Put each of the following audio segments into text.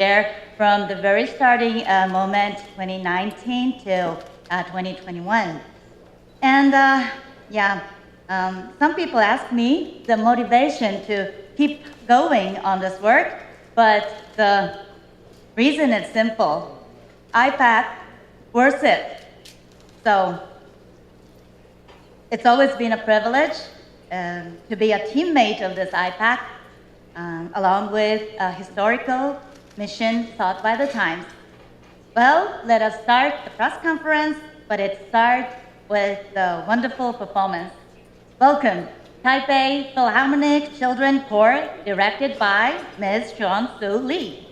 there from the very starting moment, 2019 till 2021. And some people ask me the motivation to keep going on this work, but the reason is simple. IPAC worth it. So it's always been a privilege to be a teammate of this IPAC, along with a historical mission sought by the times. Well, let us start the press conference, but it starts with the wonderful performance. Welcome, Taipei Philharmonic Children Corps, directed by Ms. Chuan-Soo Lee.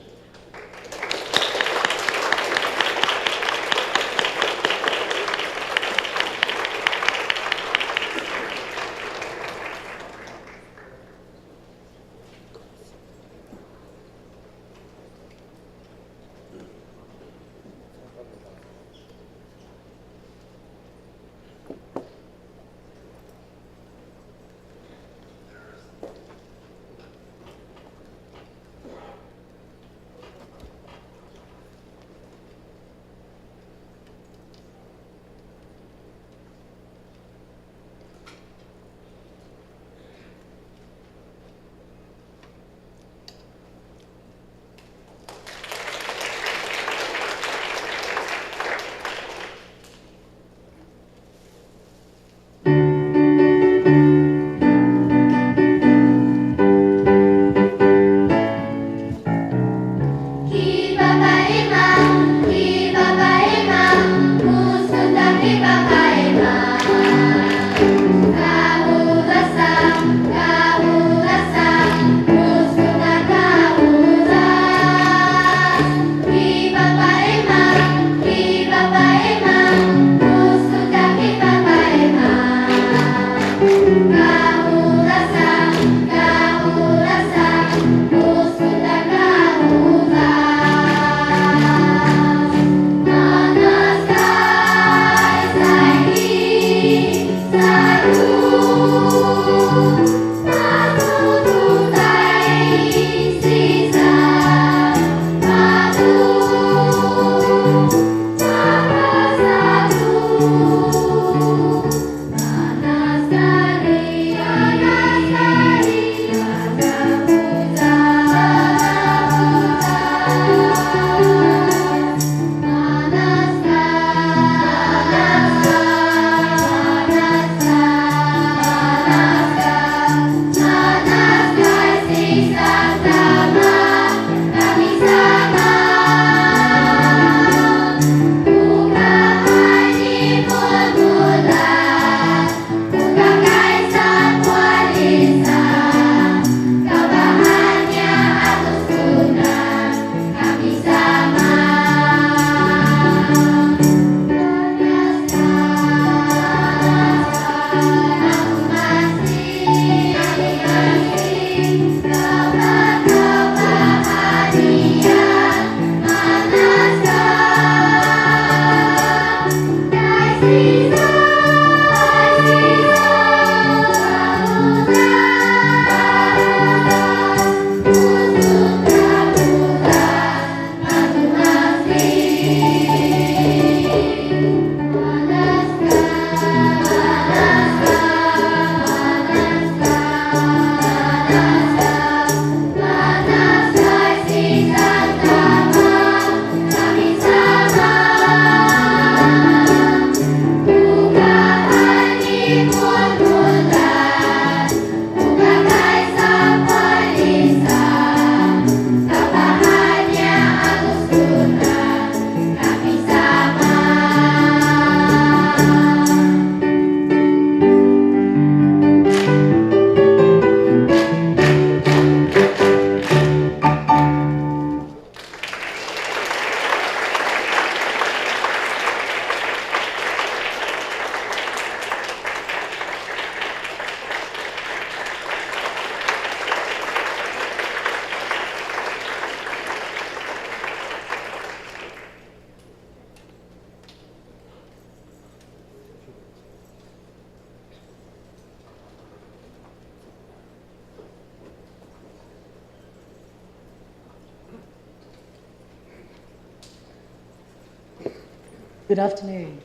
Good afternoon,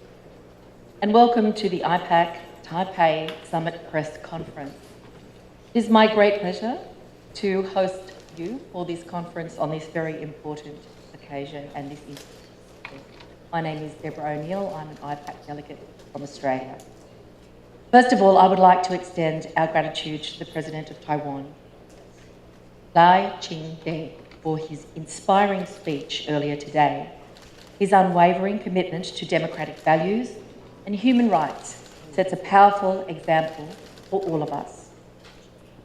and welcome to the IPAC Taipei Summit Press Conference. It is my great pleasure to host you for this conference on this very important occasion and this institute. My name is Deborah O'Neill. I'm an IPAC delegate from Australia. First of all, I would like to extend our gratitude to the President of Taiwan, Lai Ching-te, for his inspiring speech earlier today. His unwavering commitment to democratic values and human rights sets a powerful example for all of us.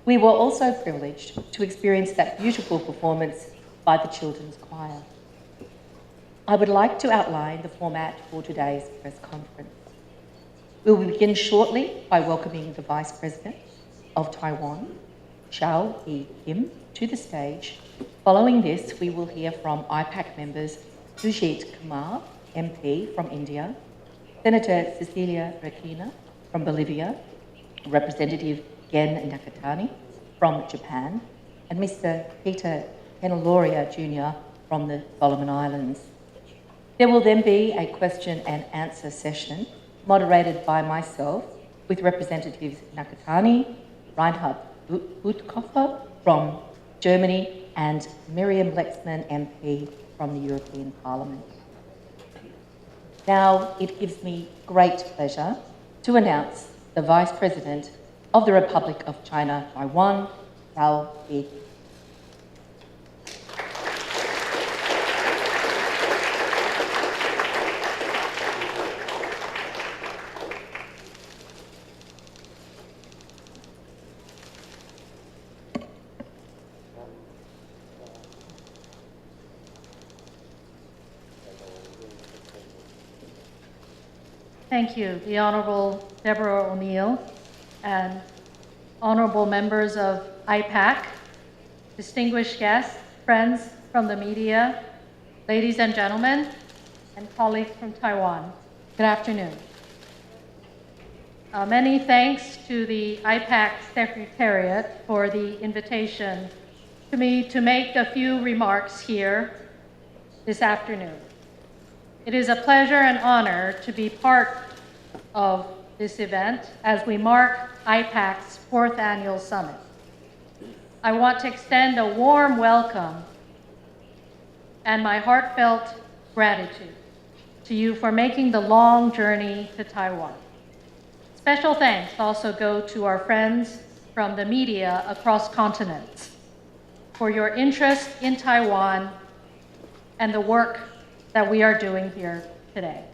We were also privileged to experience that beautiful performance by the Children's Choir. I would like to outline the format for today's press conference. We will begin shortly by welcoming the Vice President of Taiwan, Chow E-Kim, to the stage. Following this, we will hear from IPAC members Sujit Kumar, MP from India, Senator Cecilia Requena from Bolivia, Representative Gen Nakatani from Japan, and Mr. Peter Penaloria Jr. from the Solomon Islands. There will then be a question and answer session moderated by myself with Representatives Nakatani, Reinhard Bütikofer from Germany, and Miriam Lexman, MP from the European Parliament. Now, it gives me great pleasure to announce the Vice President of the Republic of China, Taiwan, Chow E-Kim. Thank you, the Honorable Deborah O'Neill and honorable members of IPAC, distinguished guests, friends from the media, ladies and gentlemen, and colleagues from Taiwan. Good afternoon. Many thanks to the IPAC Secretariat for the invitation to me to make a few remarks here this afternoon. It is a pleasure and honor to be part of this event as we mark IPAC's 4th annual summit. I want to extend a warm welcome and my heartfelt gratitude to you for making the long journey to Taiwan. Special thanks also go to our friends from the media across continents for your interest in Taiwan and the work that we are doing here today.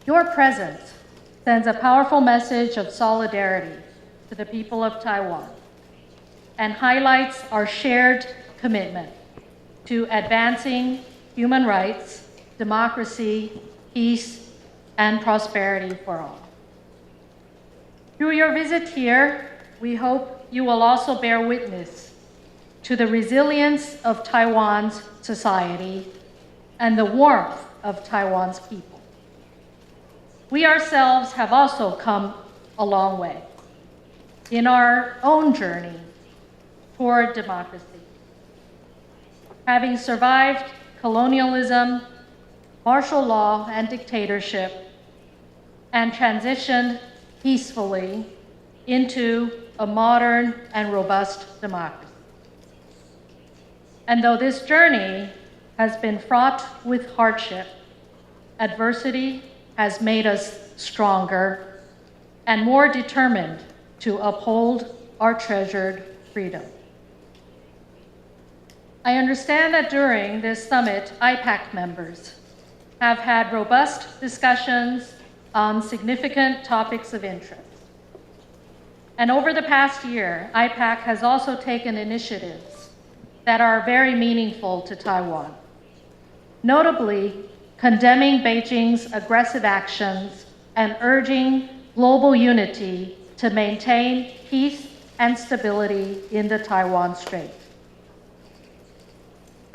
Your presence sends a powerful message of solidarity to the people of Taiwan and highlights our shared commitment to advancing human rights, democracy, peace, and prosperity for all. Through your visit here, we hope you will also bear witness to the resilience of Taiwan's society and the warmth of Taiwan's people. We ourselves have also come a long way in our own journey toward democracy. Having survived colonialism, martial law, and dictatorship, and transitioned peacefully into a modern and robust democracy. And though this journey has been fraught with hardship, adversity has made us stronger and more determined to uphold our treasured freedom. I understand that during this summit, IPAC members have had robust discussions on significant topics of interest. And over the past year, IPAC has also taken initiatives that are very meaningful to Taiwan, notably condemning Beijing's aggressive actions and urging global unity to maintain peace and stability in the Taiwan Strait.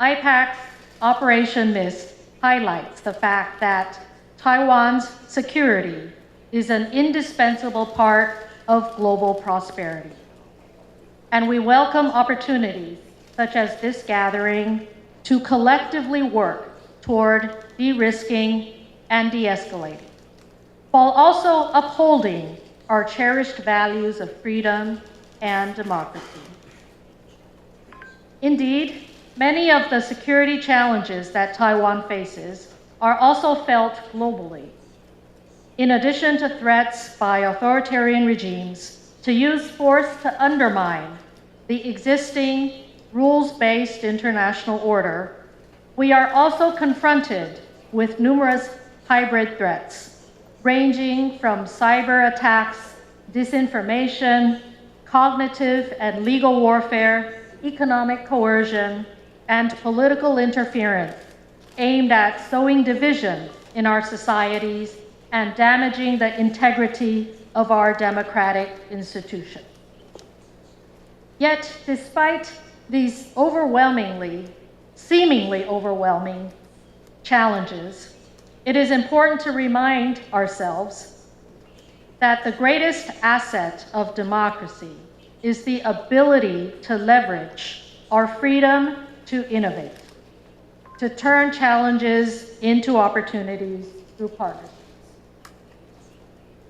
IPAC's Operation Mist highlights the fact that Taiwan's security is an indispensable part of global prosperity. And we welcome opportunities such as this gathering to collectively work toward de-risking and de-escalating, while also upholding our cherished values of freedom and democracy. Indeed, many of the security challenges that Taiwan faces are also felt globally. In addition to threats by authoritarian regimes to use force to undermine the existing rules-based international order, we are also confronted with numerous hybrid threats, ranging from cyber attacks, disinformation, cognitive and legal warfare, economic coercion, and political interference aimed at sowing division in our societies and damaging the integrity of our democratic institutions. Yet, despite these seemingly overwhelming challenges, it is important to remind ourselves that the greatest asset of democracy is the ability to leverage our freedom to innovate, to turn challenges into opportunities through partnerships.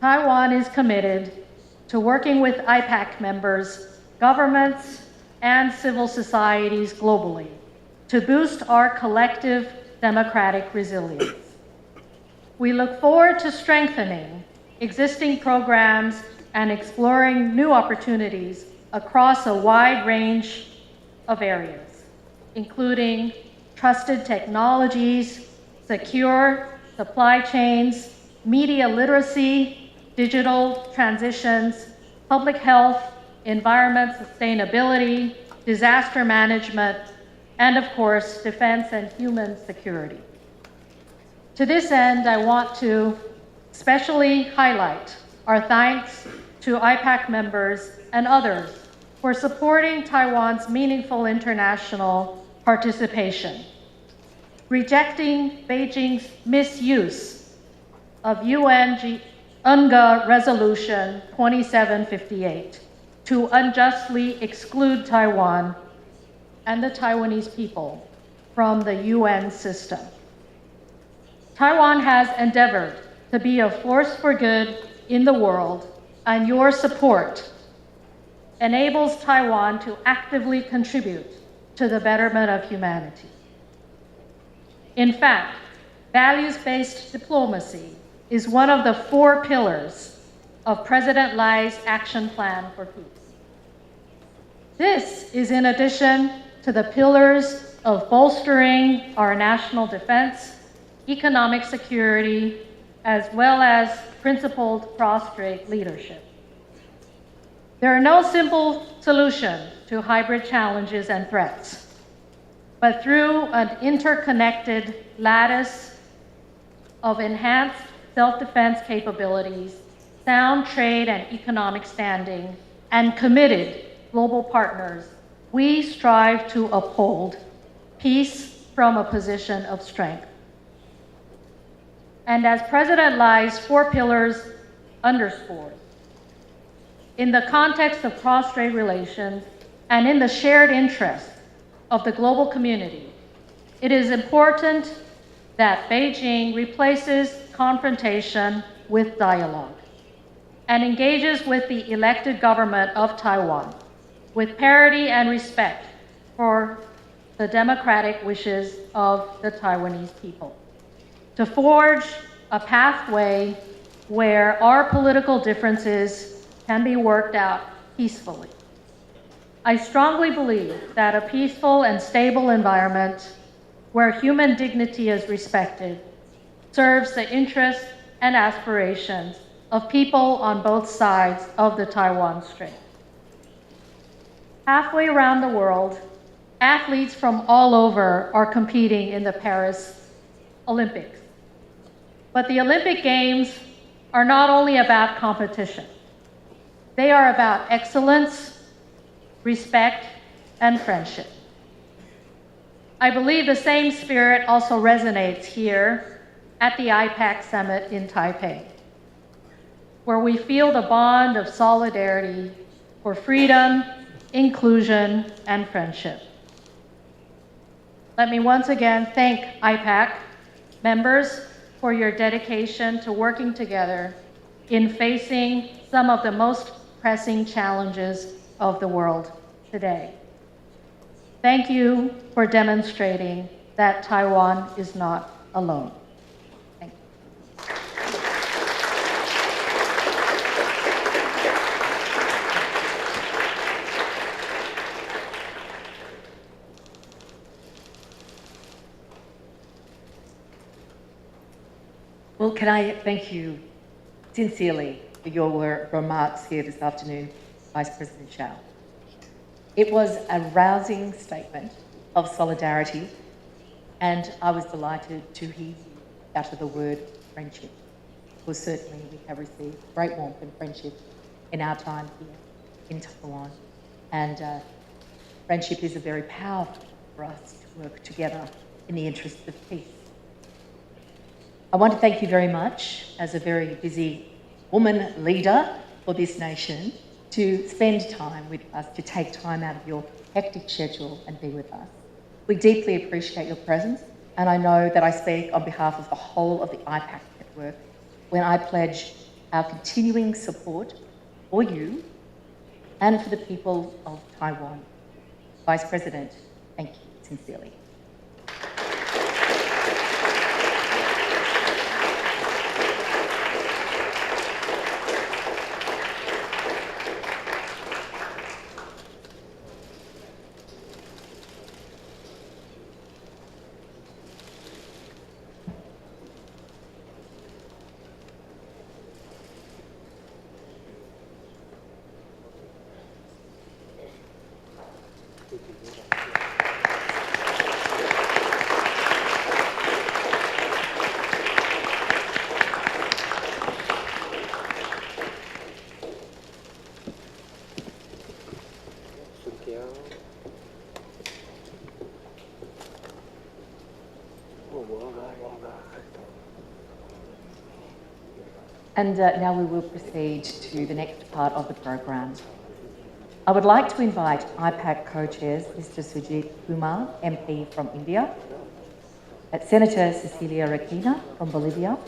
Taiwan is committed to working with IPAC members, governments, and civil societies globally to boost our collective democratic resilience. We look forward to strengthening existing programs and exploring new opportunities across a wide range of areas, including trusted technologies, secure supply chains, media literacy, digital transitions, public health, environment sustainability, disaster management, and of course, defense and human security. To this end, I want to especially highlight our thanks to IPAC members and others for supporting Taiwan's meaningful international participation, rejecting Beijing's misuse of UNGA Resolution 2758 to unjustly exclude Taiwan and the Taiwanese people from the UN system. Taiwan has endeavored to be a force for good in the world, and your support enables Taiwan to actively contribute to the betterment of humanity. In fact, values-based diplomacy is one of the 4 pillars of President Lai's Action Plan for Peace. This is in addition to the pillars of bolstering our national defense, economic security, as well as principled cross-strait leadership. There are no simple solutions to hybrid challenges and threats, but through an interconnected lattice of enhanced self-defense capabilities, sound trade and economic standing, and committed global partners, we strive to uphold peace from a position of strength. And as President Lai's 4 pillars underscore, in the context of cross-strait relations and in the shared interest of the global community, it is important that Beijing replaces confrontation with dialogue and engages with the elected government of Taiwan with parity and respect for the democratic wishes of the Taiwanese people, to forge a pathway where our political differences can be worked out peacefully. I strongly believe that a peaceful and stable environment where human dignity is respected serves the interests and aspirations of people on both sides of the Taiwan Strait. Halfway around the world, athletes from all over are competing in the Paris Olympics. But the Olympic Games are not only about competition. They are about excellence, respect, and friendship. I believe the same spirit also resonates here at the IPAC summit in Taipei, where we feel the bond of solidarity for freedom, inclusion, and friendship. Let me once again thank IPAC members, for your dedication to working together in facing some of the most pressing challenges of the world today. Thank you for demonstrating that Taiwan is not alone. Thank you. Well, can I thank you sincerely for your remarks here this afternoon, Vice President Zhao. It was a rousing statement of solidarity, and I was delighted to hear you utter the word friendship, because certainly we have received great warmth and friendship in our time here in Taiwan, and friendship is a very powerful for us to work together in the interests of peace. I want to thank you very much as a very busy woman leader for this nation to spend time with us, to take time out of your hectic schedule and be with us. We deeply appreciate your presence, and I know that I speak on behalf of the whole of the IPAC network when I pledge our continuing support for you and for the people of Taiwan. Vice President, thank you sincerely. And now we will proceed to the next part of the program. I would like to invite IPAC co-chairs Mr. Sujit Kumar, MP from India, Senator Cecilia Rakina from Bolivia,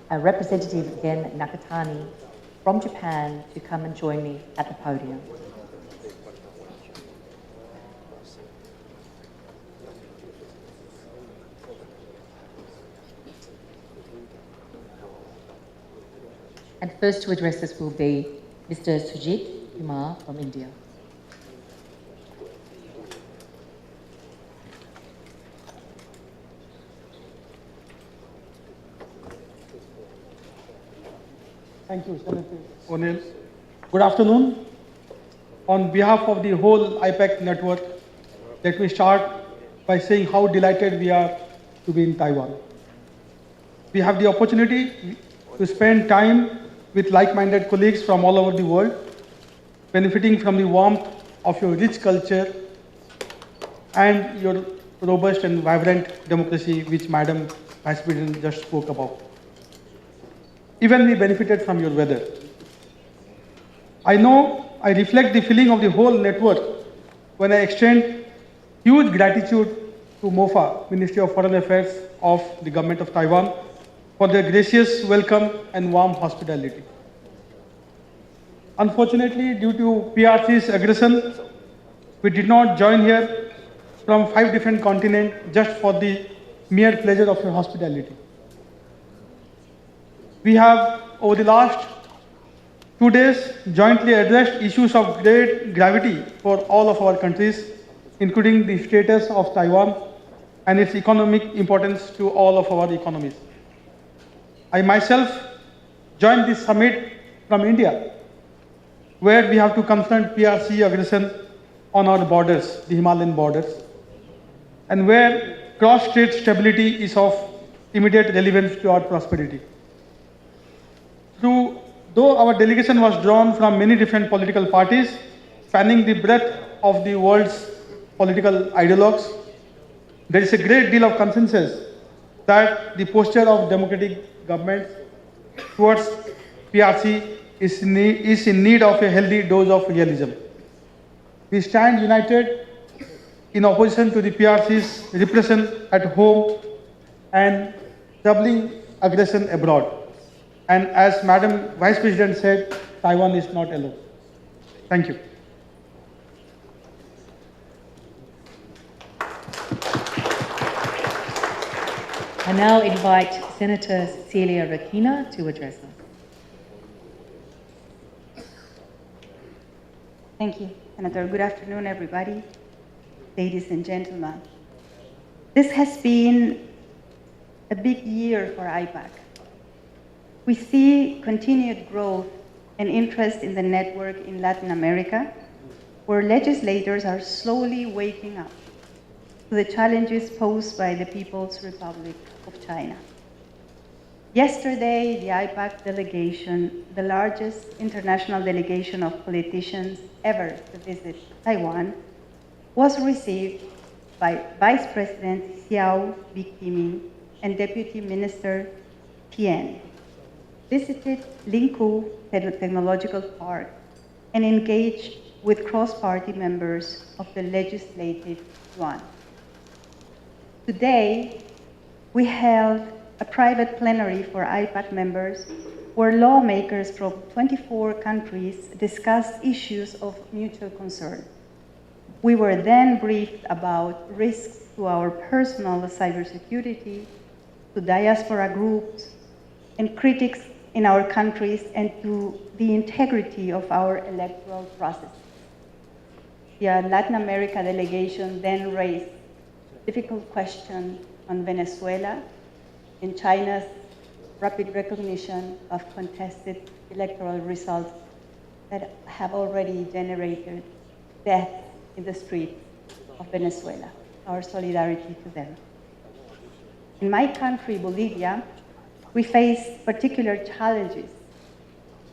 Representative Gen Nakatani from Japan to come and join me at the podium. And first to address us will be Mr. Sujit Kumar from India. Thank you, Senator O'Neill. Good afternoon. On behalf of the whole IPAC network, let me start by saying how delighted we are to be in Taiwan. We have the opportunity to spend time with like-minded colleagues from all over the world, benefiting from the warmth of your rich culture and your robust and vibrant democracy, which Madam Vice President just spoke about. Even we benefited from your weather. I know I reflect the feeling of the whole network when I extend huge gratitude to MOFA, Ministry of Foreign Affairs of the Government of Taiwan, for their gracious welcome and warm hospitality. Unfortunately, due to PRC's aggression, we did not join here from 5 different continents just for the mere pleasure of your hospitality. We have, over the last 2 days, jointly addressed issues of great gravity for all of our countries, including the status of Taiwan and its economic importance to all of our economies. I myself joined this summit from India, where we have to confront PRC aggression on our borders, the Himalayan borders, and where cross-strait stability is of immediate relevance to our prosperity. Though our delegation was drawn from many different political parties, spanning the breadth of the world's political ideologues, there is a great deal of consensus that the posture of democratic governments towards PRC is in need of a healthy dose of realism. We stand united in opposition to the PRC's repression at home and troubling aggression abroad. And as Madam Vice President said, Taiwan is not alone. Thank you. I now invite Senator Cecilia Requena to address us. Thank you, Senator. Good afternoon, everybody, ladies and gentlemen. This has been a big year for IPAC. We see continued growth and interest in the network in Latin America, where legislators are slowly waking up to the challenges posed by the People's Republic of China. Yesterday, the IPAC delegation, the largest international delegation of politicians ever to visit Taiwan, was received by Vice President Xiao Bikiming and Deputy Minister Tian, visited Lingkou Technological Park, and engaged with cross-party members of the Legislative Yuan. Today, we held a private plenary for IPAC members where lawmakers from 24 countries discussed issues of mutual concern. We were then briefed about risks to our personal cybersecurity, to diaspora groups, and critics in our countries, and to the integrity of our electoral process. The Latin America delegation then raised difficult questions on Venezuela and China's rapid recognition of contested electoral results that have already generated death in the streets of Venezuela. Our solidarity to them. In my country, Bolivia, we face particular challenges.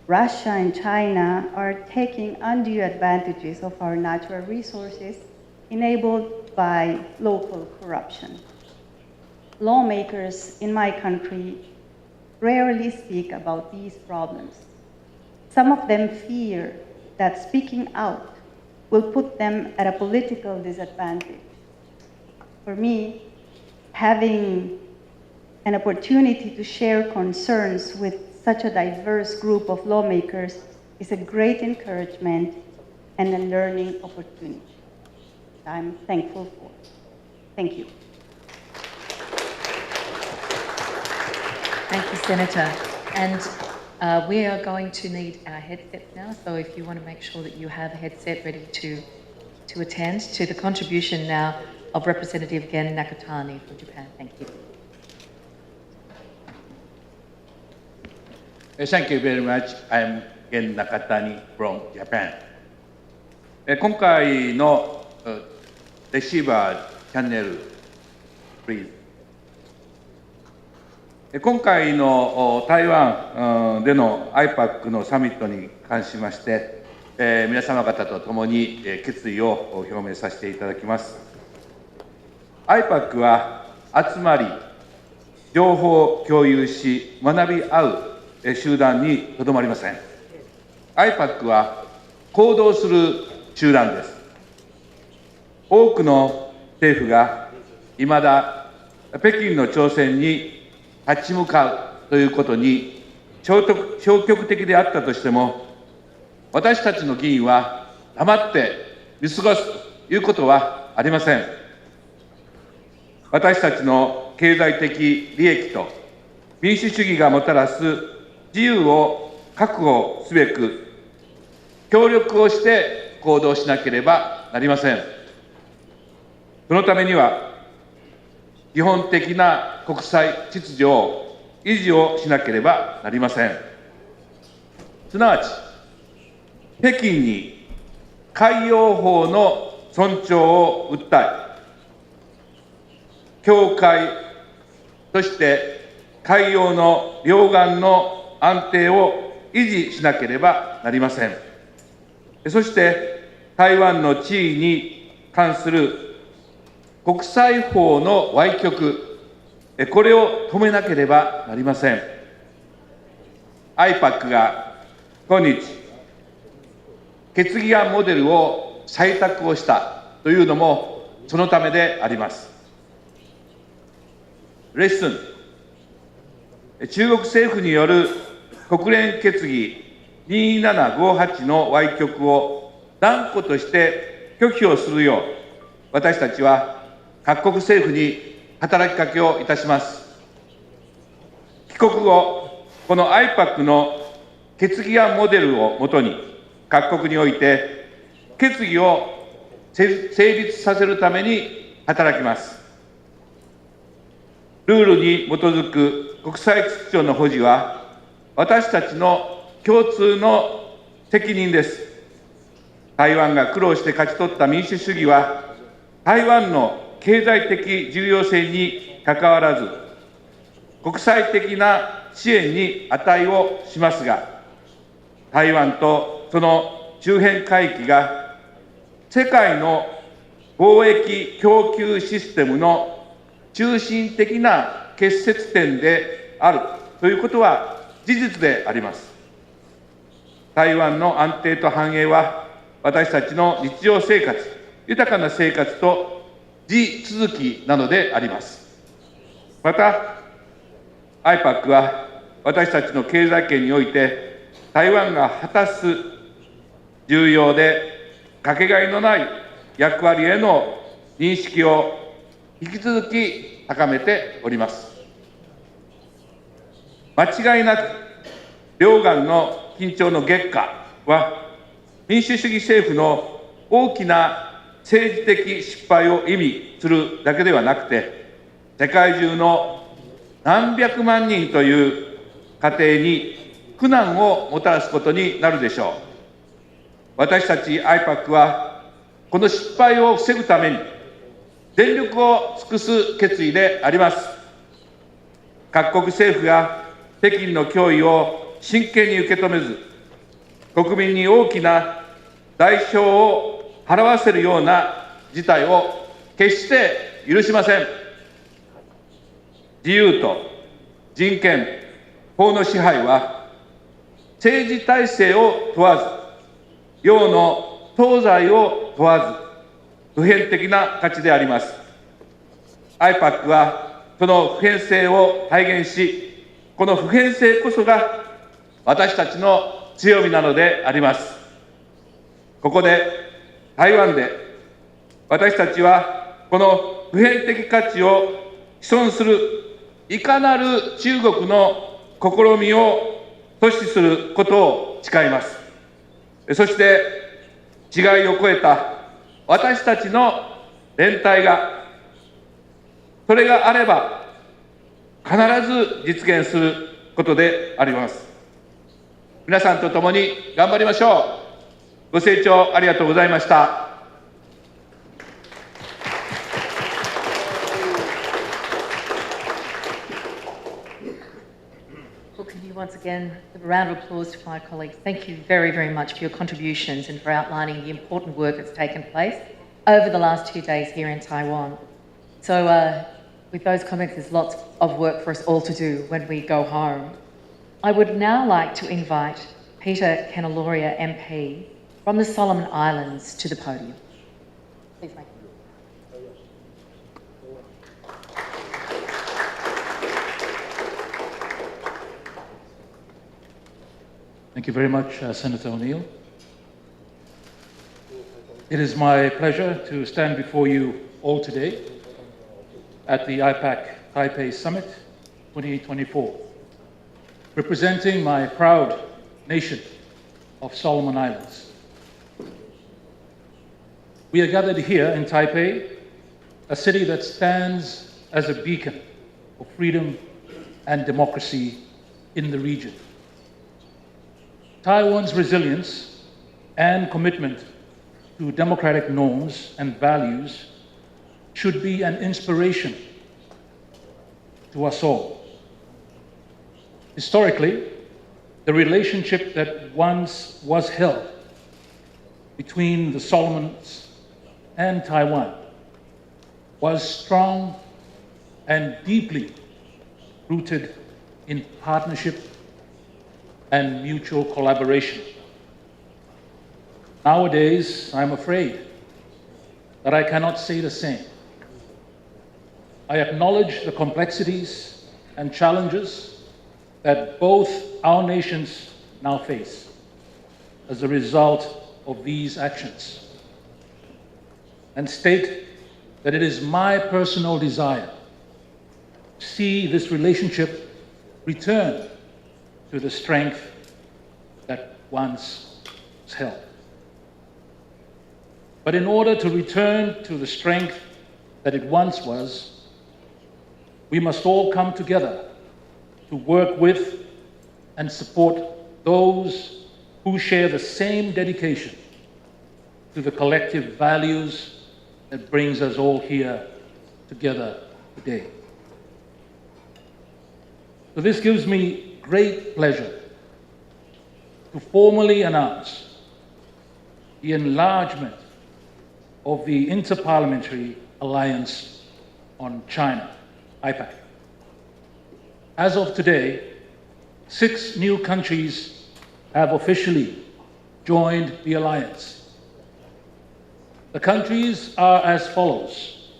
Russia and China are taking undue advantages of our natural resources enabled by local corruption. Lawmakers in my country rarely speak about these problems. Some of them fear that speaking out will put them at a political disadvantage. For me, having an opportunity to share concerns with such a diverse group of lawmakers is a great encouragement and a learning opportunity I'm thankful for. Thank you. Thank you, Senator. And we are going to need our headsets now, so if you want to make sure that you have a headset ready to attend to the contribution now of Representative Gen Nakatani from Japan. Thank you. Thank you very much. I'm Gen Nakatani from Japan. 今回のレシーバーチャンネル、please。今回の台湾での IPAC のサミットに関しまして、皆様方と共に決意を表明させていただきます。IPAC は集まり、情報を共有し、学び合う集団にとどまりません。IPAC は行動する集団です。多くの政府がいまだ北京の挑戦に立ち向かうということに消極的であったとしても、私たちの議員は黙って見過ごすということはありません。私たちの経済的利益と民主主義がもたらす自由を確保すべく、協力をして行動しなければなりません。そのためには、基本的な国際秩序を維持をしなければなりません。すなわち、北京に海洋法の尊重を訴え、境界、そして海洋の両岸の安定を維持しなければなりません。そして、台湾の地位に関する国際法の歪曲、これを止めなければなりません。IPAC が今日、決議案モデルを採択をしたというのもそのためであります。Listen, 中国政府による国連決議2758の歪曲を断固として拒否をするよう、私たちは各国政府に働きかけをいたします。帰国後、この IPAC の決議案モデルをもとに、各国において決議を成立させるために働きます。ルールに基づく国際秩序の保持は、私たちの共通の責任です。台湾が苦労して勝ち取った民主主義は、台湾の経済的重要性にかかわらず、国際的な支援に値をしますが、台湾とその周辺海域が世界の貿易供給システムの中心的な結節点であるということは事実であります。台湾の安定と繁栄は、私たちの日常生活、豊かな生活と地続きなのであります。また、IPAC は私たちの経済圏において、台湾が果たす重要でかけがえのない役割への認識を引き続き高めております。間違いなく、両岸の緊張の激化は、民主主義政府の大きな政治的失敗を意味するだけではなくて、世界中の何百万人という家庭に苦難をもたらすことになるでしょう。私たち IPAC は、この失敗を防ぐために全力を尽くす決意であります。各国政府が北京の脅威を真剣に受け止めず、国民に大きな代償を払わせるような事態を決して許しません。自由と人権、法の支配は、政治体制を問わず、洋の東西を問わず、普遍的な価値であります。IPAC はその普遍性を体現し、この普遍性こそが私たちの強みなのであります。ここで台湾で私たちはこの普遍的価値を毀損するいかなる中国の試みを阻止することを誓います。そして違いを超えた私たちの連帯が、それがあれば必ず実現することであります。皆さんと共に頑張りましょう。ご清聴ありがとうございました。Well, can you once again give a round of applause to my colleagues? Thank you very, very much for your contributions and for outlining the important work that's taken place over the last 2 days here in Taiwan. So with those comments, there's lots of work for us all to do when we go home. I would now like to invite Peter Kenaloria MP from the Solomon Islands to the podium. Please make it. Thank you very much, Senator O'Neill. It is my pleasure to stand before you all today at the IPAC Taipei Summit 2024, representing my proud nation of Solomon Islands. We are gathered here in Taipei, a city that stands as a beacon of freedom and democracy in the region. Taiwan's resilience and commitment to democratic norms and values should be an inspiration to us all. Historically, the relationship that once was held between the Solomons and Taiwan was strong and deeply rooted in partnership and mutual collaboration. Nowadays, I'm afraid that I cannot say the same. I acknowledge the complexities and challenges that both our nations now face as a result of these actions, and state that it is my personal desire to see this relationship return to the strength that once was held. But in order to return to the strength that it once was, we must all come together to work with and support those who share the same dedication to the collective values that brings us all here together today. So this gives me great pleasure to formally announce the enlargement of the Interparliamentary Alliance on China, IPAC. As of today, 6 new countries have officially joined the alliance. The countries are as follows: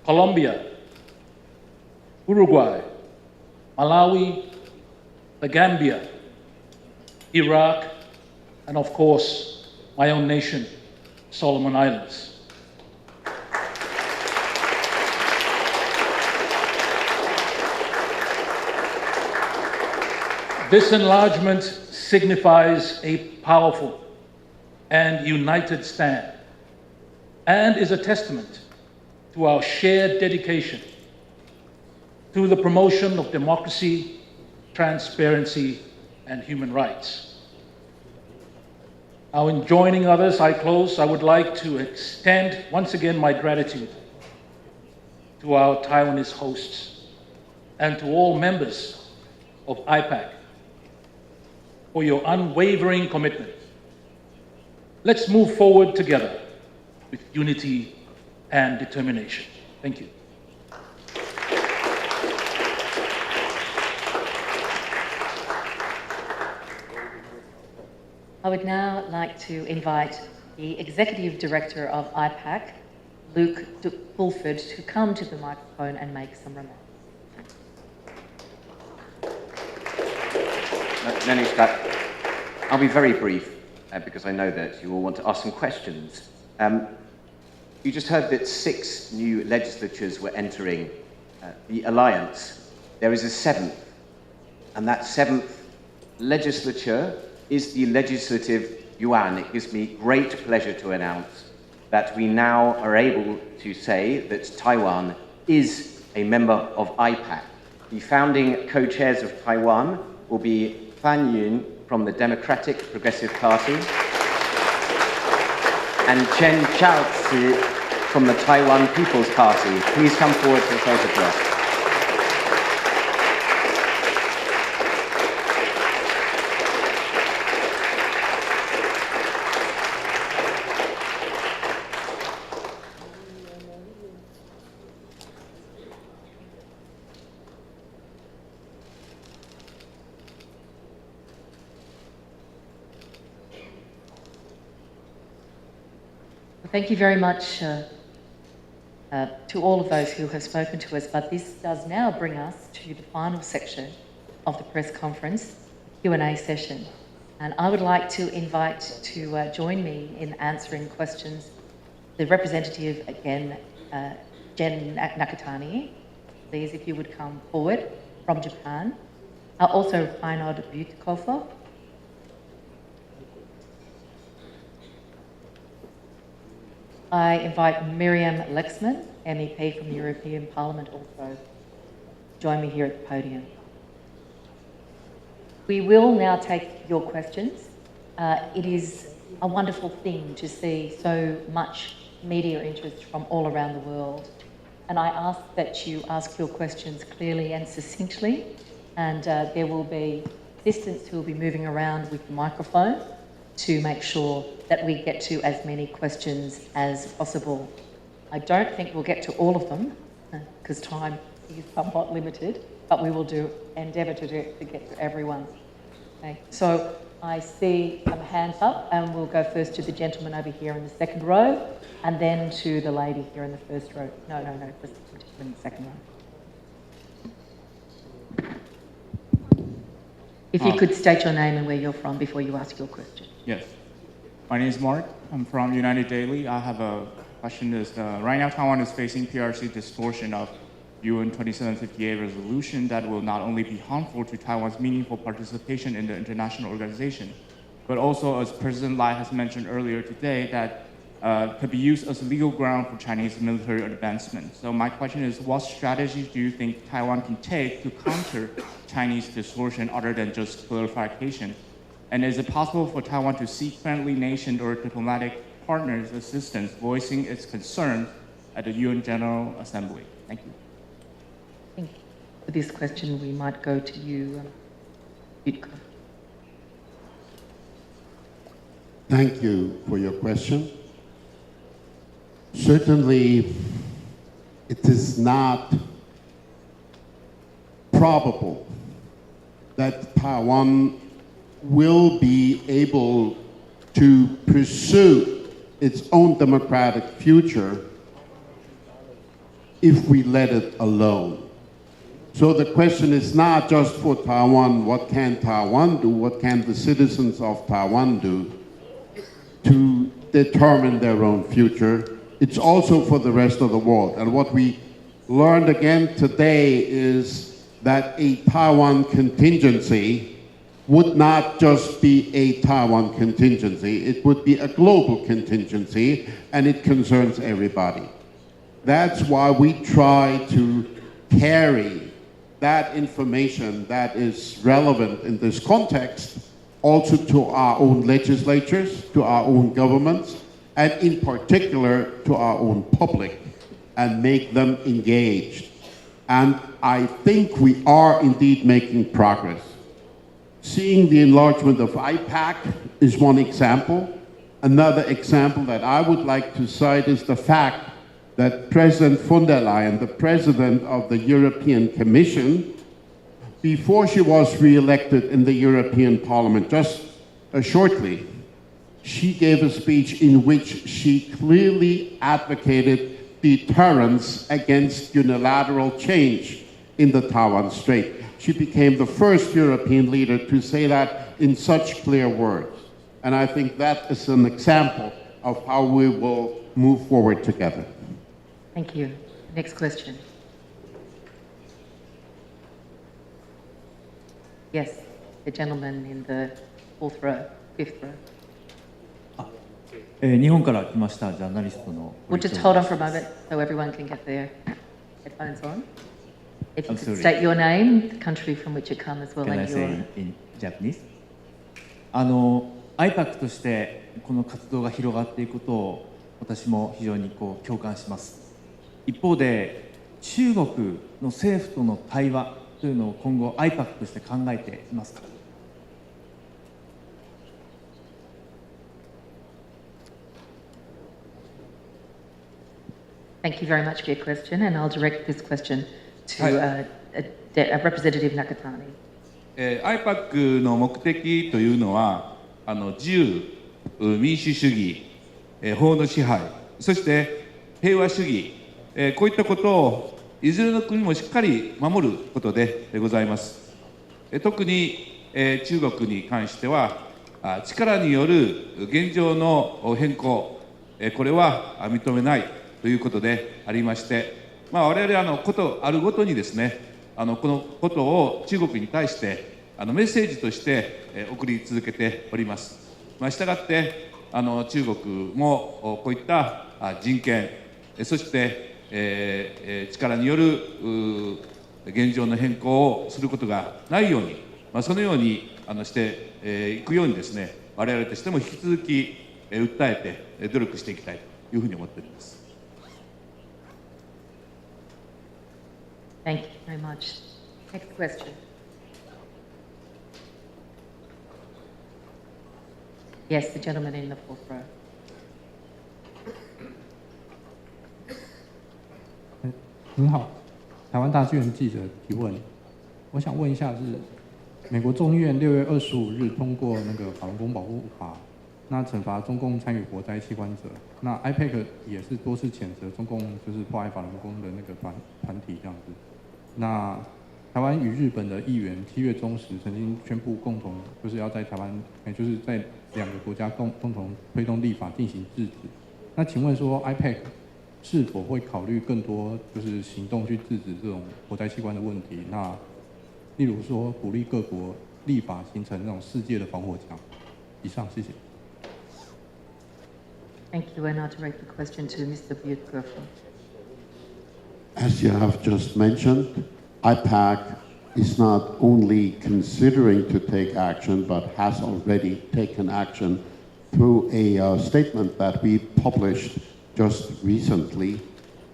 Colombia, Uruguay, Malawi, the Gambia, Iraq, and of course, my own nation, Solomon Islands. This enlargement signifies a powerful and united stand, and is a testament to our shared dedication to the promotion of democracy, transparency, and human rights. Now, in joining others, I would like to extend once again my gratitude to our Taiwanese hosts and to all members of IPAC for your unwavering commitment. Let's move forward together with unity and determination. Thank you. I would now like to invite the Executive Director of IPAC, Luke Fulford, to come to the microphone and make some remarks. Nani Scott, I'll be very brief because I know that you all want to ask some questions. You just heard that 6 new legislatures were entering the alliance. There is a 7th, and that 7th legislature is the Legislative Yuan. It gives me great pleasure to announce that we now are able to say that Taiwan is a member of IPAC. The founding co-chairs of Taiwan will be Fan Yun from the Democratic Progressive Party and Chen Chaozi from the Taiwan People's Party. Please come forward for a photograph. Thank you very much to all of those who have spoken to us, but this does now bring us to the final section of the press conference, Q&A session. And I would like to invite to join me in answering questions the representative again, Jen Nakatani. Please, if you would come forward from Japan. Also, Reinhard Bütikofer. I invite Miriam Lexman, MEP from the European Parliament, also join me here at the podium. We will now take your questions. It is a wonderful thing to see so much media interest from all around the world. And I ask that you ask your questions clearly and succinctly, and there will be assistants who will be moving around with the microphone to make sure that we get to as many questions as possible. I don't think we'll get to all of them because time is somewhat limited, but we will endeavour to get to everyone. Okay. So I see some hands up, and we'll go first to the gentleman over here in the second row, and then to the lady here in the first row. No, first in the second row. If you could state your name and where you're from before you ask your question. Yes. My name is Mark. I'm from United Daily. I have a question. Right now, Taiwan is facing PRC distortion of UN 2758 resolution that will not only be harmful to Taiwan's meaningful participation in the international organization, but also, as President Lai has mentioned earlier today, that could be used as a legal ground for Chinese military advancement. So my question is, what strategies do you think Taiwan can take to counter Chinese distortion other than just clarification? And is it possible for Taiwan to seek friendly nation or diplomatic partners' assistance, voicing its concerns at the UN General Assembly? Thank you. I think for this question, we might go to you, Yutko. Thank you for your question. Certainly, it is not probable that Taiwan will be able to pursue its own democratic future if we let it alone. So the question is not just for Taiwan, what can Taiwan do, what can the citizens of Taiwan do to determine their own future. It's also for the rest of the world. And what we learned again today is that a Taiwan contingency would not just be a Taiwan contingency, it would be a global contingency, and it concerns everybody. That's why we try to carry that information that is relevant in this context also to our own legislatures, to our own governments, and in particular to our own public, and make them engaged. And I think we are indeed making progress. Seeing the enlargement of IPAC is one example. Another example that I would like to cite is the fact that President von der Leyen, the President of the European Commission, before she was re-elected in the European Parliament, just shortly, she gave a speech in which she clearly advocated deterrence against unilateral change in the Taiwan Strait. She became the first European leader to say that in such clear words. And I think that is an example of how we will move forward together. Thank you. Next question. Yes, the gentleman in the fourth row, fifth row. 日本から来ましたジャーナリストの We'll just hold on for a moment so everyone can get their headphones on. If you I'm could sorry. state your name, the country from which you come as well, Can I and say your... in Japanese? IPAC としてこの活動が広がっていくことを私も非常に共感します。一方で中国の政府との対話というのを今後 IPAC として考えていますか。Thank you very much for your question, and I'll direct this question to Representative Nakatani. IPAC の目的というのは自由、民主主義、法の支配、そして平和主義、こういったことをいずれの国もしっかり守ることでございます。特に中国に関しては力による現状の変更、これは認めないということでありまして、我々ことあるごとにですね、このことを中国に対してメッセージとして送り続けております。したがって中国もこういった人権、そして力による現状の変更をすることがないように、そのようにしていくようにですね、我々としても引き続き訴えて努力していきたいというふうに思っております。Thank you very much. Next question. Yes, the gentleman in the fourth row. 您好，台湾大纪元记者提问。我想问一下，是美国众议院6月25日通过那个法轮功保护法，那惩罚中共参与火灾器官者。那 IPAC 也是多次谴责中共就是破坏法轮功的那个团体这样子。那台湾与日本的议员7月中时曾经宣布共同就是要在台湾，就是在2个国家共同推动立法进行制止。那请问说 IPAC 是否会考虑更多就是行动去制止这种活摘器官的问题？那例如说鼓励各国立法形成那种世界的防火墙。以上，谢谢。Thank you. And I'll direct the question to Mr. Buetker. As you have just mentioned, IPAC is not only considering to take action, but has already taken action through a statement that we published just recently.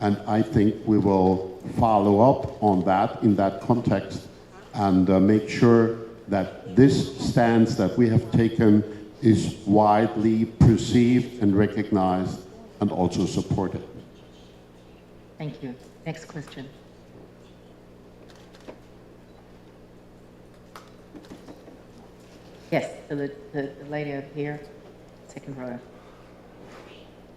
And I think we will follow up on that in that context and make sure that this stance that we have taken is widely perceived and recognized and also supported. Thank you. Next question. Yes, the lady over here, second row.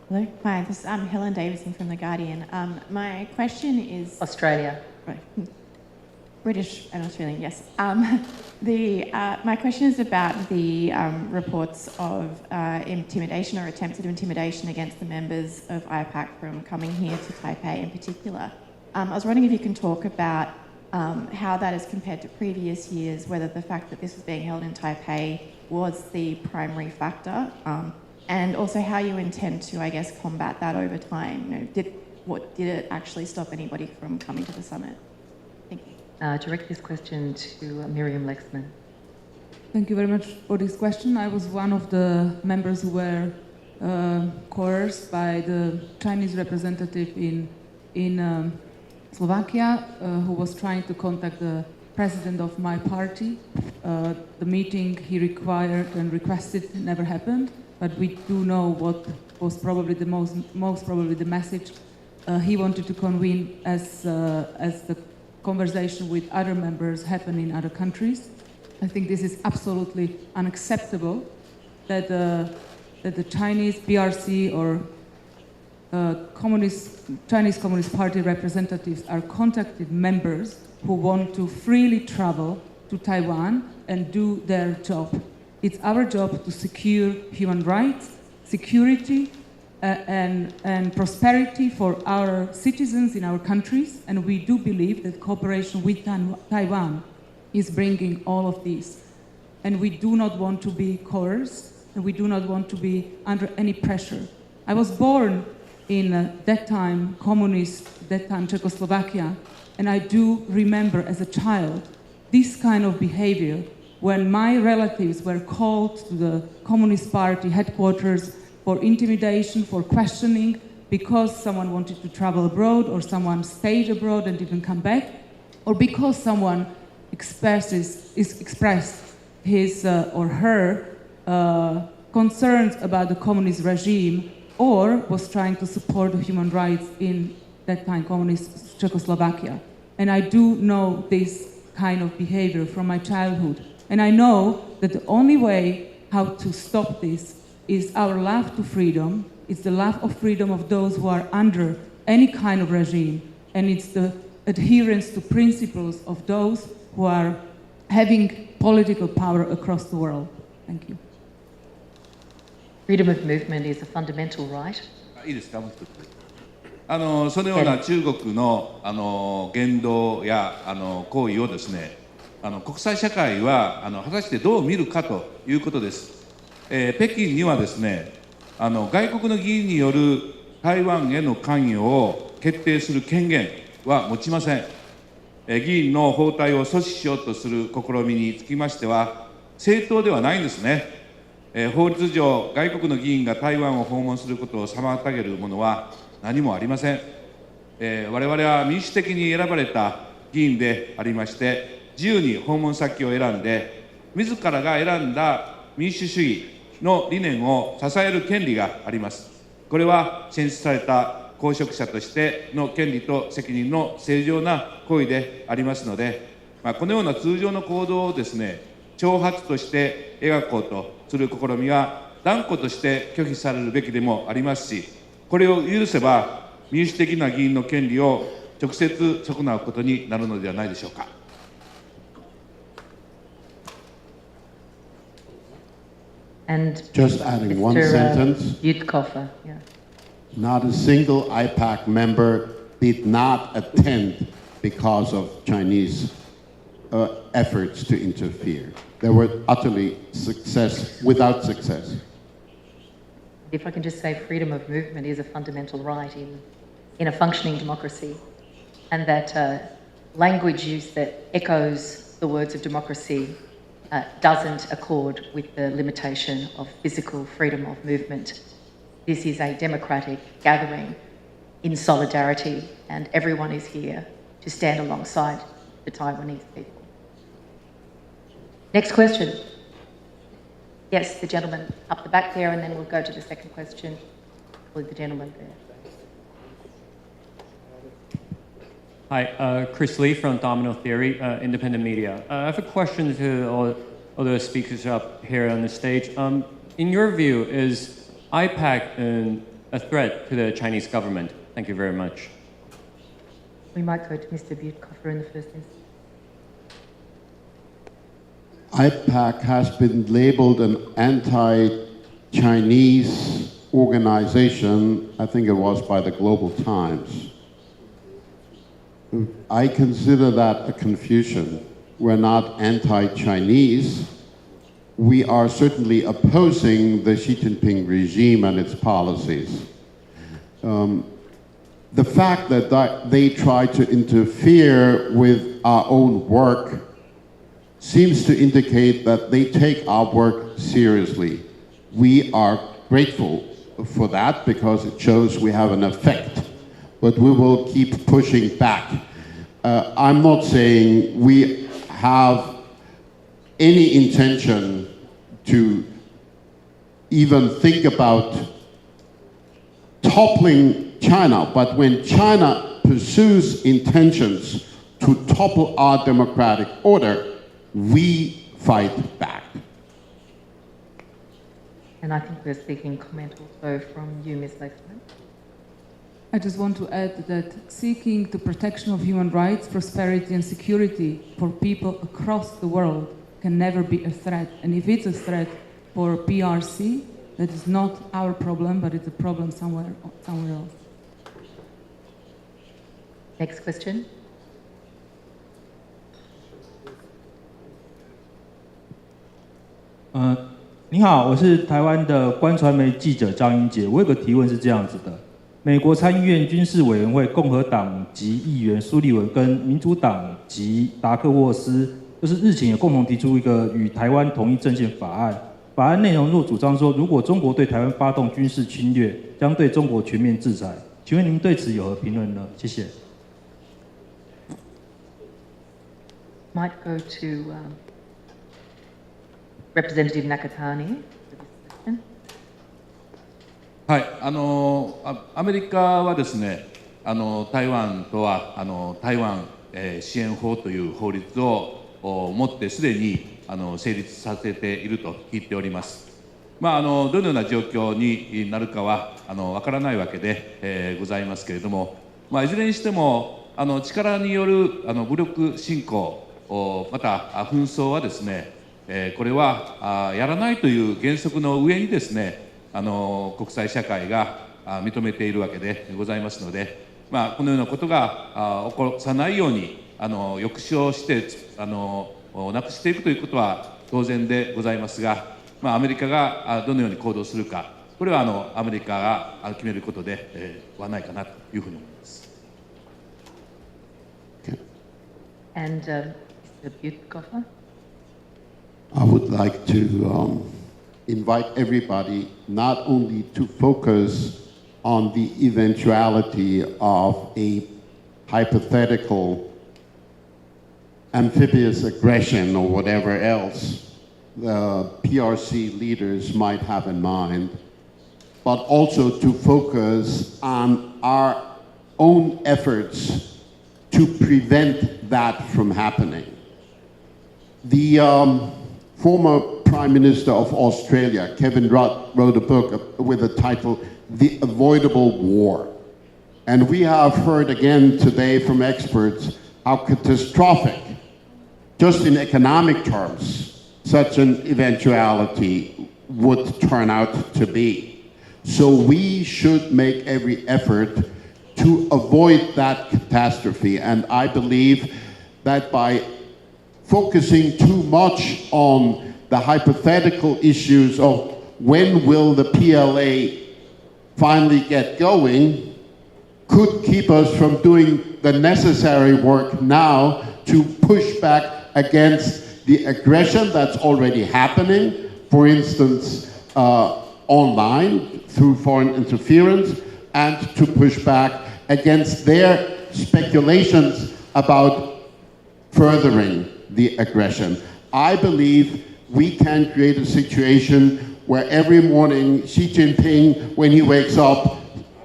Hello, hi, this is Helen Davison from The Guardian. My question is... Australia. Right. British and Australian, yes. My question is about the reports of intimidation or attempted intimidation against the members of IPAC from coming here to Taipei in particular. I was wondering if you can talk about how that is compared to previous years, whether the fact that this was being held in Taipei was the primary factor, and also how you intend to, I guess, combat that over time. Did it actually stop anybody from coming to the summit? Thank you. Direct this question to Miriam Lexman. Thank you very much for this question. I was one of the members who were coerced by the Chinese representative in Slovakia, who was trying to contact the president of my party. The meeting he required and requested never happened, but we do know what was probably the most probably the message he wanted to convene as the conversation with other members happen in other countries. I think this is absolutely unacceptable that the Chinese PRC or Chinese Communist Party representatives are contacting members who want to freely travel to Taiwan and do their job. It's our job to secure human rights, security, and prosperity for our citizens in our countries, and we do believe that cooperation with Taiwan is bringing all of these. And we do not want to be coerced, and we do not want to be under any pressure. I was born in that time Czechoslovakia, and I do remember as a child this kind of behavior when my relatives were called to the Communist Party headquarters for intimidation, for questioning, because someone wanted to travel abroad or someone stayed abroad and didn't come back, or because someone expressed his or her concerns about the communist regime or was trying to support the human rights in that time communist Czechoslovakia. And I do know this kind of behavior from my childhood. And I know that the only way how to stop this is our love to freedom. It's the love of freedom of those who are under any kind of regime. And it's the adherence to principles of those who are having political power across the world. Thank you. Freedom of movement is a fundamental right. いいですか、もう一つ。そのような中国の言動や行為をですね、国際社会は果たしてどう見るかということです。北京にはですね、外国の議員による台湾への関与を決定する権限は持ちません。議員の訪台を阻止しようとする試みにつきましては、正当ではないんですね。法律上、外国の議員が台湾を訪問することを妨げるものは何もありません。我々は民主的に選ばれた議員でありまして、自由に訪問先を選んで、自らが選んだ民主主義の理念を支える権利があります。これは選出された公職者としての権利と責任の正常な行為でありますので、このような通常の行動をですね、挑発として描こうとする試みは断固として拒否されるべきでもありますし、これを許せば民主的な議員の権利を直接損なうことになるのではないでしょうか。And Just adding Mr. one sentence. Butkoffer, yeah. Not a single IPAC member did not attend because of Chinese efforts to interfere. They were utterly without success. If I can just say, freedom of movement is a fundamental right in a functioning democracy, and that language use that echoes the words of democracy doesn't accord with the limitation of physical freedom of movement. This is a democratic gathering in solidarity, and everyone is here to stand alongside the Taiwanese people. Next question. Yes, the gentleman up the back there, and then we'll go to the second question with the gentleman there. Hi, Chris Lee from Domino Theory, independent media. I have a question to all other speakers up here on the stage. In your view, is IPAC a threat to the Chinese government? Thank you very much. We might go to Mr. Butkoffer in the first instance. IPAC has been labeled an anti-Chinese organization, I think it was by the Global Times. I consider that a confusion. We're not anti-Chinese. We are certainly opposing the Xi Jinping regime and its policies. The fact that they try to interfere with our own work seems to indicate that they take our work seriously. We are grateful for that because it shows we have an effect, but we will keep pushing back. I'm not saying we have any intention to even think about toppling China, but when China pursues intentions to topple our democratic order, we fight back. And I think we're seeking comment also from you, Ms. Lakeman. I just want to add that seeking the protection of human rights, prosperity and security for people across the world can never be a threat. And if it's a threat for PRC, that is not our problem, but it's a problem somewhere else. Next question. 你好，我是台湾的观传媒记者张英杰。我有个提问是这样子的：美国参议院军事委员会共和党籍议员苏利文跟民主党籍达克沃斯，就是日前也共同提出一个与台湾同一阵线法案。法案内容若主张说，如果中国对台湾发动军事侵略，将对中国全面制裁。请问您对此有何评论呢？谢谢。Might go to Representative Nakatani. はい、アメリカはですね、台湾とは台湾支援法という法律をもってすでに成立させていると聞いております。どのような状況になるかはわからないわけで、ございますけれども、いずれにしても力による武力侵攻、また紛争はですね、これはやらないという原則の上にですね、国際社会が認めているわけでございますので、このようなことが起こさないように抑止をしてなくしていくということは当然でございますが、アメリカがどのように行動するか、これはアメリカが決めることではないかなというふうに思います。And Mr. Butkoffer. I would like to invite everybody not only to focus on the eventuality of a hypothetical amphibious aggression or whatever else the PRC leaders might have in mind, but also to focus on our own efforts to prevent that from happening. The former Prime Minister of Australia, Kevin Rudd, wrote a book with the title, The Avoidable War. And we have heard again today from experts how catastrophic, just in economic terms, such an eventuality would turn out to be. So we should make every effort to avoid that catastrophe. And I believe that by focusing too much on the hypothetical issues of when will the PLA finally get going could keep us from doing the necessary work now to push back against the aggression that's already happening, for instance, online through foreign interference, and to push back against their speculations about furthering the aggression. I believe we can create a situation where every morning Xi Jinping, when he wakes up,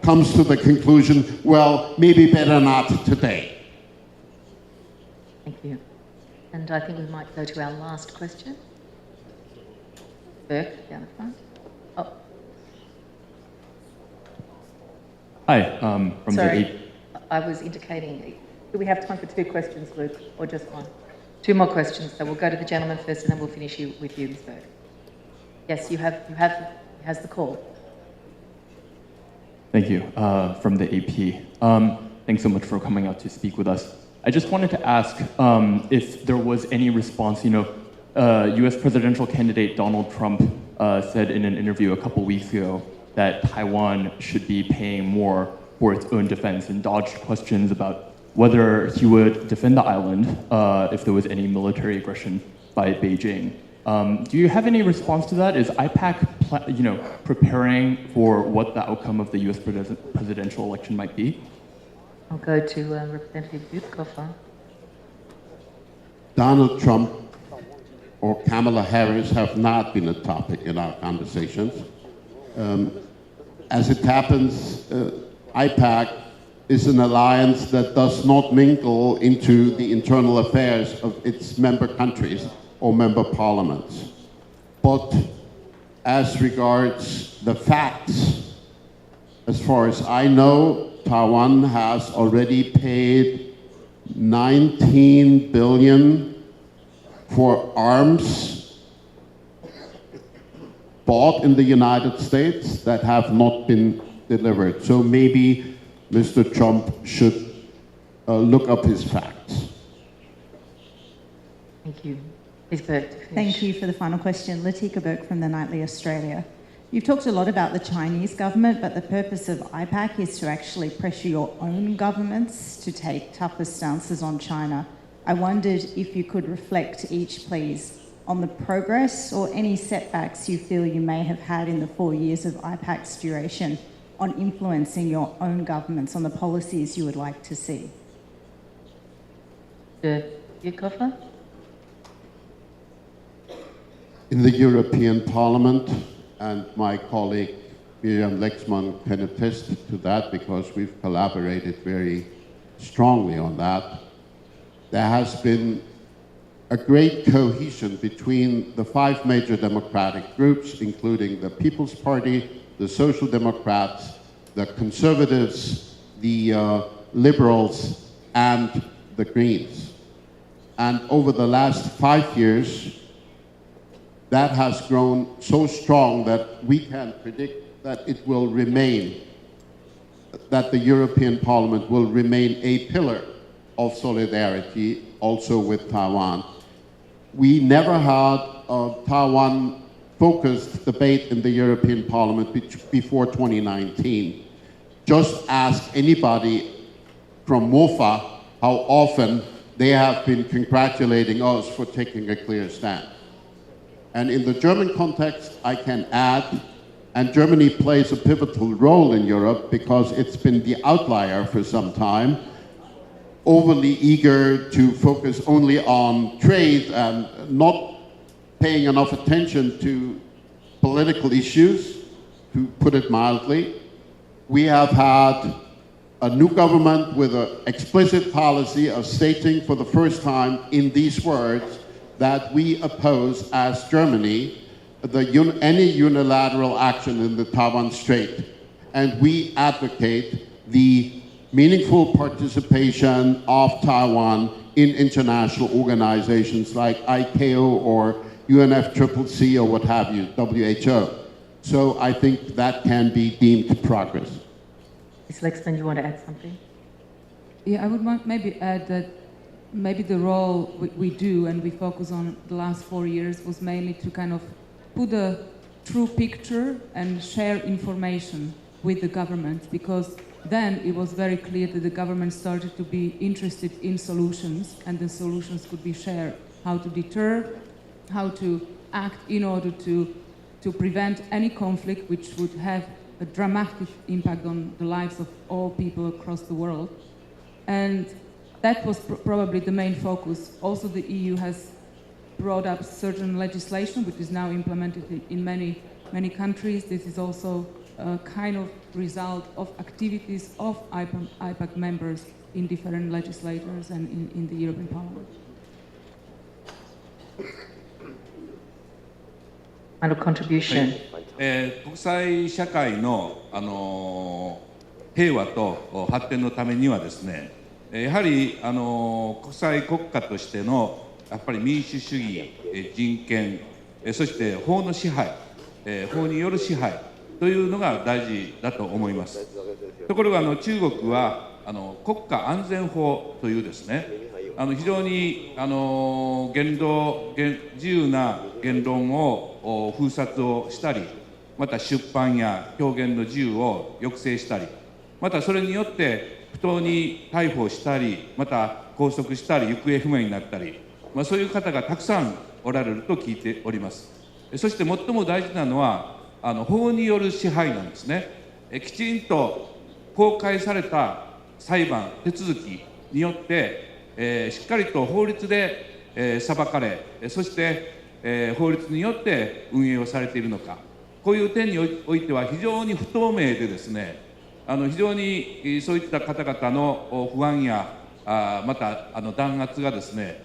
comes to the conclusion, well, maybe better not today. Thank you. And I think we might go to our last question. Burke, down the front. Oh. Hi, from Sorry, I was indicating, do we have time for 2 questions, Luke, or just 1? 2 more questions, so we'll go to the gentleman first and then we'll finish with you, Ms. Burke. Yes, he has the call. Thank you, from the AP. Thanks so much for coming out to speak with us. I just wanted to ask if there was any response. US presidential candidate Donald Trump said in an interview a couple weeks ago that Taiwan should be paying more for its own defense and dodged questions about whether he would defend the island if there was any military aggression by Beijing. Do you have any response to that? Is IPAC preparing for what the outcome of the US presidential election might be? I'll go to Representative Butkhofer. Donald Trump or Kamala Harris have not been a topic in our conversations. As it happens, IPAC is an alliance that does not mingle into the internal affairs of its member countries or member parliaments. But as regards the facts, as far as I know, Taiwan has already paid 19 billion for arms bought in the United States that have not been delivered. So maybe Mr. Trump should look up his facts. Thank you. Ms. Burke, to finish. Thank you for the final question. Latika Burke from the Nightly Australia. You've talked a lot about the Chinese government, but the purpose of IPAC is to actually pressure your own governments to take tougher stances on China. I wondered if you could reflect each, please, on the progress or any setbacks you feel you may have had in the 4 years of IPAC's duration on influencing your own governments on the policies you would like to see. Butkhofer? In the European Parliament, and my colleague Miriam Lexman can attest to that because we've collaborated very strongly on that, there has been a great cohesion between the 5 major democratic groups, including the People's Party, the Social Democrats, the Conservatives, the Liberals, and the Greens. And over the last 5 years, that has grown so strong that we can predict that it will remain, that the European Parliament will remain a pillar of solidarity also with Taiwan. We never had a Taiwan-focused debate in the European Parliament before 2019. Just ask anybody from MOFA how often they have been congratulating us for taking a clear stand. And in the German context, I can add, and Germany plays a pivotal role in Europe because it's been the outlier for some time, overly eager to focus only on trade and not paying enough attention to political issues, to put it mildly. We have had a new government with an explicit policy of stating for the first time in these words that we oppose, as Germany, any unilateral action in the Taiwan Strait. And we advocate the meaningful participation of Taiwan in international organizations like ICAO or UNFCCC or what have you, WHO. So I think that can be deemed progress. Ms. Lexman, you want to add something? Yeah, I would maybe add that maybe the role we do and we focus on the last 4 years was mainly to kind of put a true picture and share information with the government, because then it was very clear that the government started to be interested in solutions, and the solutions could be shared. How to deter, how to act in order to prevent any conflict which would have a dramatic impact on the lives of all people across the world. And that was probably the main focus. Also, the EU has brought up certain legislation which is now implemented in many countries. This is also a kind of result of activities of IPAC members in different legislators and in the European Parliament. Final contribution. 国際社会の、平和と発展のためにはですね、やはり国際国家としてのやっぱり民主主義、人権、そして法の支配、法による支配というのが大事だと思います。ところが中国は国家安全法というですね、非常に自由な言論を封殺をしたり、また出版や表現の自由を抑制したり、またそれによって不当に逮捕したり、また拘束したり、行方不明になったり、そういう方がたくさんおられると聞いております。そして最も大事なのは法による支配なんですね。きちんと公開された裁判手続きによって、しっかりと法律で、裁かれ、そして、法律によって運営をされているのか、こういう点においては非常に不透明でですね、非常にそういった方々の不安やまた弾圧がですね、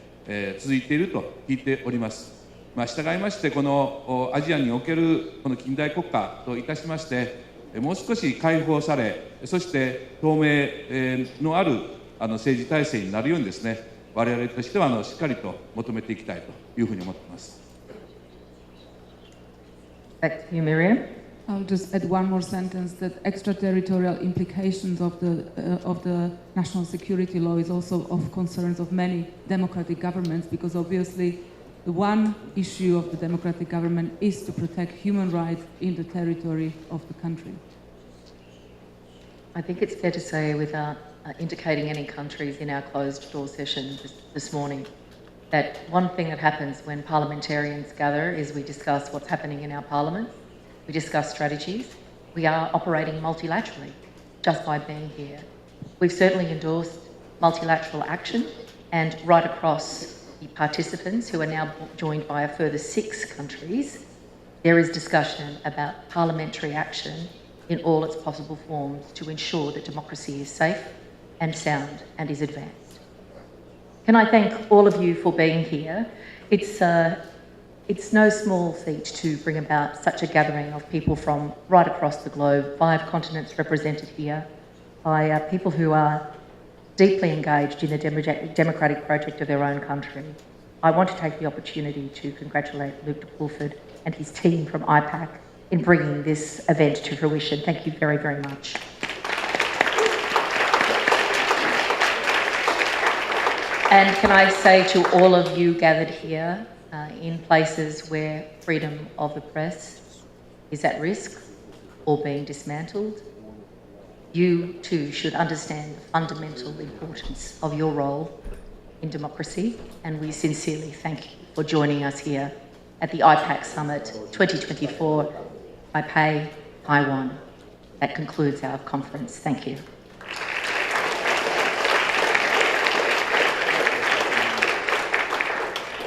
続いていると聞いております。従いましてこのアジアにおけるこの近代国家といたしましてもう少し解放され、そして透明のある政治体制になるようにですね、我々としてはしっかりと求めていきたいというふうに思っています。Back to you, Miriam. I'll just add one more sentence that extraterritorial implications of the national security law is also of concerns of many democratic governments, because obviously the one issue of the democratic government is to protect human rights in the territory of the country. I think it's fair to say, without indicating any countries in our closed door session this morning, that one thing that happens when parliamentarians gather is we discuss what's happening in our parliament, we discuss strategies, we are operating multilaterally just by being here. We've certainly endorsed multilateral action, and right across the participants, who are now joined by a further 6 countries, there is discussion about parliamentary action in all its possible forms to ensure that democracy is safe and sound and is advanced. Can I thank all of you for being here? It's no small feat to bring about such a gathering of people from right across the globe, 5 continents represented here, by people who are deeply engaged in the democratic project of their own country. I want to take the opportunity to congratulate Luke de Pulford and his team from IPAC in bringing this event to fruition. Thank you very, very much. And can I say to all of you gathered here, in places where freedom of the press is at risk or being dismantled, you too should understand the fundamental importance of your role in democracy, and we sincerely thank you for joining us here at the IPAC Summit 2024, Taipei, Taiwan. That concludes our conference. Thank you.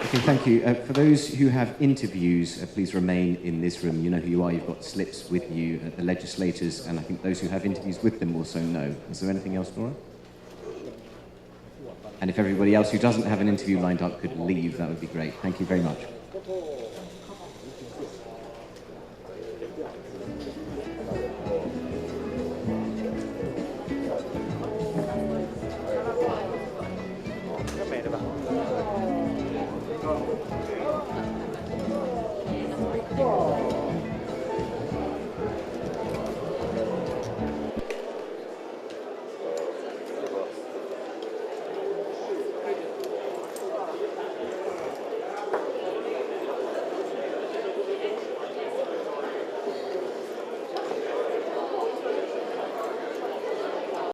Okay, thank you. For those who have interviews, please remain in this room. You know who you are. You've got slips with you. The legislators, and I think those who have interviews with them also know. Is there anything else, Nora? And if everybody else who doesn't have an interview lined up could leave, that would be great. Thank you very much.